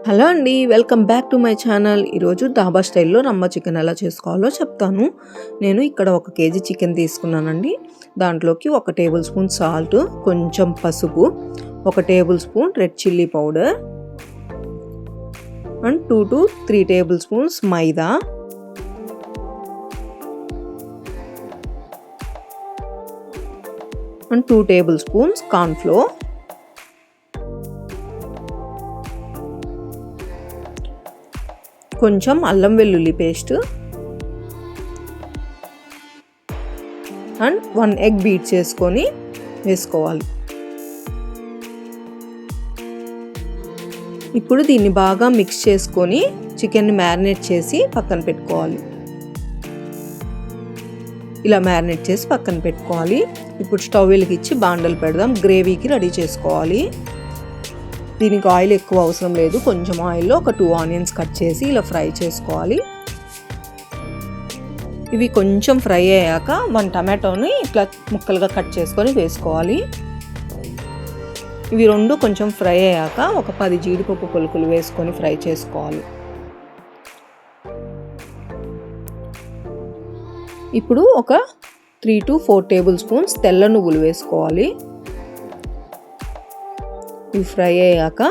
Hello అండి, welcome back to my channel. ఈరోజు డాబా స్టైల్లో రమ్మ చికెన్ ఎలా చేసుకోవాలో చెప్తాను. నేను ఇక్కడ 1 కేజీ చికెన్ తీసుకున్నానండి. దాంట్లోకి 1 టేబుల్ స్పూన్ సాల్ట్, కొంచెం పసుపు, 1 table spoon red chilli powder and 2 to 3 table spoons maida, and 2 table spoons corn flour, కొంచెం అల్లం వెల్లుల్లి పేస్ట్ అండ్ 1 ఎగ్ బీట్ చేసుకొని వేసుకోవాలి. ఇప్పుడు దీన్ని బాగా మిక్స్ చేసుకొని చికెన్ని మ్యారినేట్ చేసి పక్కన పెట్టుకోవాలి. ఇలా మ్యారినేట్ చేసి పక్కన పెట్టుకోవాలి. ఇప్పుడు స్టవ్ వెలిగించి బాండలు పెడదాం. గ్రేవీకి రెడీ చేసుకోవాలి. దీనికి ఆయిల్ ఎక్కువ అవసరం లేదు. కొంచెం ఆయిల్లో ఒక 2 ఆనియన్స్ కట్ చేసి ఇలా ఫ్రై చేసుకోవాలి. ఇవి కొంచెం ఫ్రై అయ్యాక 1 టమాటోని ఇట్లా ముక్కలుగా కట్ చేసుకొని వేసుకోవాలి. ఇవి 2 కొంచెం ఫ్రై అయ్యాక ఒక 10 జీడిపప్పు పలుకులు వేసుకొని ఫ్రై చేసుకోవాలి. ఇప్పుడు ఒక 3 to 4 టేబుల్ స్పూన్స్ తెల్ల నువ్వులు వేసుకోవాలి. ఇవి ఫ్రై అయ్యాక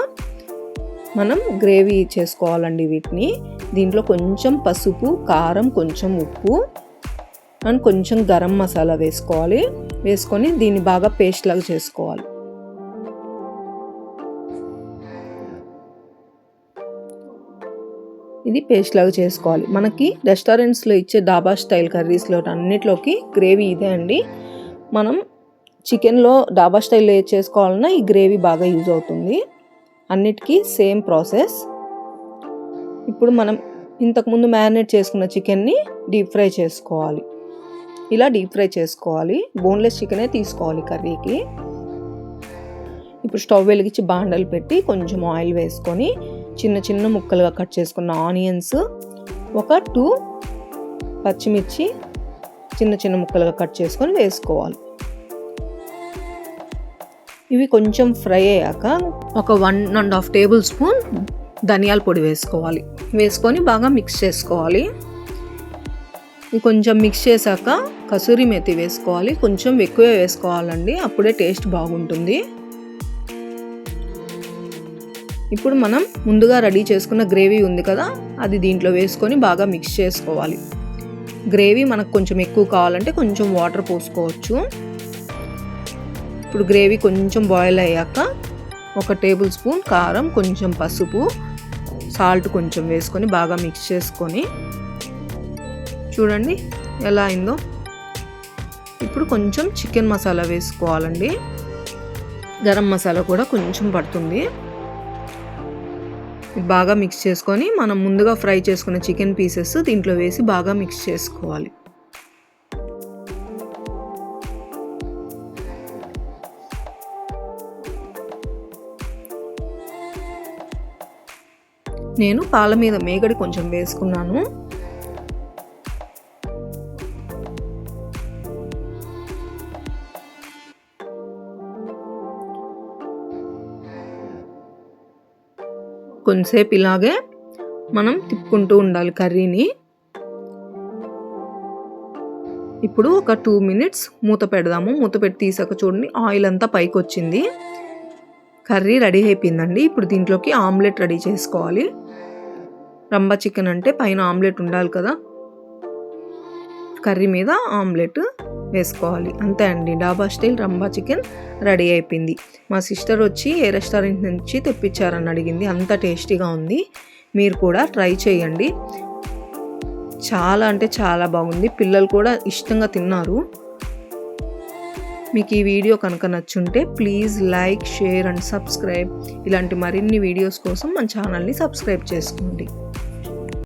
మనం గ్రేవీ చేసుకోవాలండి వీటిని. దీంట్లో కొంచెం పసుపు, కారం, కొంచెం ఉప్పు అండ్ కొంచెం గరం మసాలా వేసుకోవాలి. వేసుకొని దీన్ని బాగా పేస్ట్ లాగా చేసుకోవాలి. ఇది పేస్ట్ లాగా చేసుకోవాలి. మనకి రెస్టారెంట్స్లో ఇచ్చే డాబా స్టైల్ కర్రీస్లో అన్నిట్లోకి గ్రేవీ ఇదే అండి. మనం చికెన్లో డాబా స్టైల్లో ఏది చేసుకోవాలన్నా ఈ గ్రేవీ బాగా యూజ్ అవుతుంది. అన్నిటికీ సేమ్ ప్రాసెస్. ఇప్పుడు మనం ఇంతకుముందు మ్యారినేట్ చేసుకున్న చికెన్ని డీప్ ఫ్రై చేసుకోవాలి. ఇలా డీప్ ఫ్రై చేసుకోవాలి. బోన్లెస్ చికెనే తీసుకోవాలి కర్రీకి. ఇప్పుడు స్టవ్ వెలిగించి బాండలు పెట్టి కొంచెం ఆయిల్ వేసుకొని చిన్న చిన్న ముక్కలుగా కట్ చేసుకున్న ఆనియన్స్, ఒక 2 పచ్చిమిర్చి చిన్న చిన్న ముక్కలుగా కట్ చేసుకొని వేసుకోవాలి. ఇవి కొంచెం ఫ్రై అయ్యాక ఒక 1.5 టేబుల్ స్పూన్ ధనియాల పొడి వేసుకోవాలి. వేసుకొని బాగా మిక్స్ చేసుకోవాలి. ఇవి కొంచెం మిక్స్ చేశాక కసూరి మేతి వేసుకోవాలి. కొంచెం ఎక్కువే వేసుకోవాలండి, అప్పుడే టేస్ట్ బాగుంటుంది. ఇప్పుడు మనం ముందుగా రెడీ చేసుకున్న గ్రేవీ ఉంది కదా, అది దీంట్లో వేసుకొని బాగా మిక్స్ చేసుకోవాలి. గ్రేవీ మనకు కొంచెం ఎక్కువ కావాలంటే కొంచెం వాటర్ పోసుకోవచ్చు. ఇప్పుడు గ్రేవీ కొంచెం బాయిల్ అయ్యాక 1 టేబుల్ స్పూన్ కారం, కొంచెం పసుపు, సాల్ట్ కొంచెం వేసుకొని బాగా మిక్స్ చేసుకొని చూడండి ఎలా అయిందో. ఇప్పుడు కొంచెం చికెన్ మసాలా వేసుకోవాలండి. గరం మసాలా కూడా కొంచెం పడుతుంది. బాగా మిక్స్ చేసుకొని మనం ముందుగా ఫ్రై చేసుకున్న చికెన్ పీసెస్ దీంట్లో వేసి బాగా మిక్స్ చేసుకోవాలి. నేను పాల మీద మేగడి కొంచెం వేసుకున్నాను. కొంచెంసేపు ఇలాగే మనం తిప్పుకుంటూ ఉండాలి కర్రీని. ఇప్పుడు ఒక 2 minutes మూత పెడదాము. మూత పెట్టి తీసాక చూడండి ఆయిల్ అంతా పైకి వచ్చింది. కర్రీ రెడీ అయిపోయిందండి. ఇప్పుడు దీంట్లోకి ఆమ్లెట్ రెడీ చేసుకోవాలి. రంబా చికెన్ అంటే పైన ఆమ్లెట్ ఉండాలి కదా, కర్రీ మీద ఆమ్లెట్ వేసుకోవాలి. అంతే అండి, డాబా స్టైల్ రంబా చికెన్ రెడీ అయిపోయింది. మా సిస్టర్ వచ్చి ఏ రెస్టారెంట్ నుంచి తెప్పించారని అడిగింది. అంత టేస్టీగా ఉంది. మీరు కూడా ట్రై చేయండి. చాలా అంటే చాలా బాగుంది. పిల్లలు కూడా ఇష్టంగా తిన్నారు. మీకు ఈ వీడియో కనుక నచ్చుంటే please like, share and subscribe. ఇలాంటి మరిన్ని వీడియోస్ కోసం మన ఛానల్ని సబ్స్క్రైబ్ చేసుకోండి.